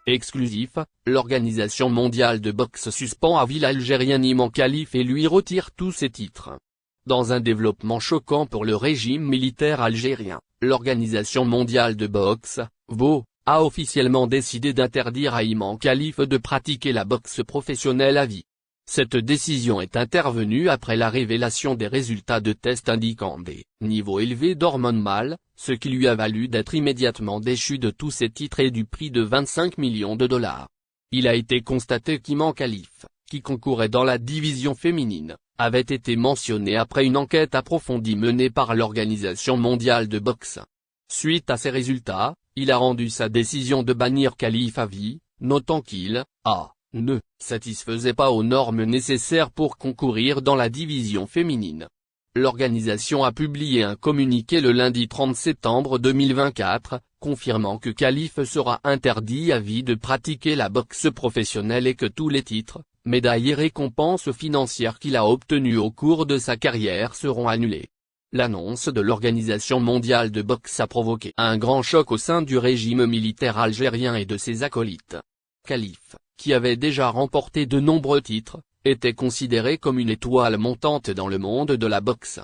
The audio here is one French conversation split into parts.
Exclusif, l'Organisation mondiale de boxe suspend à vie l'Algérien Imam Khalif et lui retire tous ses titres. Dans un développement choquant pour le régime militaire algérien, l'Organisation mondiale de boxe, (WO), a officiellement décidé d'interdire à Imam Khalif de pratiquer la boxe professionnelle à vie. Cette décision est intervenue après la révélation des résultats de tests indiquant des niveaux élevés d'hormones mâles, ce qui lui a valu d'être immédiatement déchu de tous ses titres et du prix de 25 millions de dollars. Il a été constaté qu'Imam Khalif, qui concourait dans la division féminine, avait été mentionné après une enquête approfondie menée par l'Organisation mondiale de boxe. Suite à ces résultats, il a rendu sa décision de bannir Khalif à vie, notant qu'il ne satisfaisait pas aux normes nécessaires pour concourir dans la division féminine. L'organisation a publié un communiqué le lundi 30 septembre 2024, confirmant que Khalif sera interdit à vie de pratiquer la boxe professionnelle et que tous les titres, médailles et récompenses financières qu'il a obtenues au cours de sa carrière seront annulés. L'annonce de l'Organisation mondiale de boxe a provoqué un grand choc au sein du régime militaire algérien et de ses acolytes. Khalif, qui avait déjà remporté de nombreux titres, était considéré comme une étoile montante dans le monde de la boxe.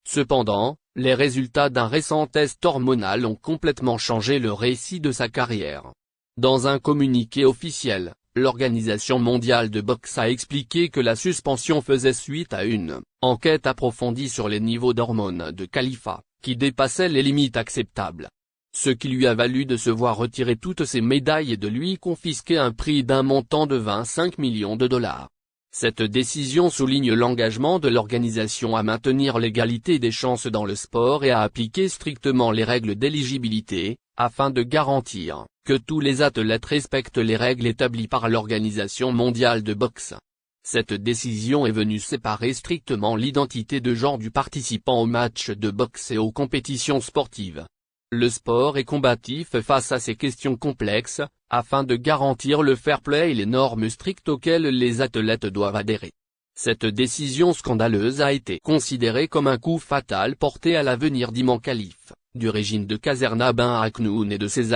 Cependant, les résultats d'un récent test hormonal ont complètement changé le récit de sa carrière. Dans un communiqué officiel, l'Organisation mondiale de boxe a expliqué que la suspension faisait suite à une enquête approfondie sur les niveaux d'hormones de Khalif, qui dépassaient les limites acceptables. Ce qui lui a valu de se voir retirer toutes ses médailles et de lui confisquer un prix d'un montant de 25 millions de dollars. Cette décision souligne l'engagement de l'organisation à maintenir l'égalité des chances dans le sport et à appliquer strictement les règles d'éligibilité, afin de garantir que tous les athlètes respectent les règles établies par l'Organisation mondiale de boxe. Cette décision est venue séparer strictement l'identité de genre du participant aux matchs de boxe et aux compétitions sportives. Le sport est combatif face à ces questions complexes, afin de garantir le fair play et les normes strictes auxquelles les athlètes doivent adhérer. Cette décision scandaleuse a été considérée comme un coup fatal porté à l'avenir d'Imam Khalif, du régime de Kazerna Ben Aknoun et de ses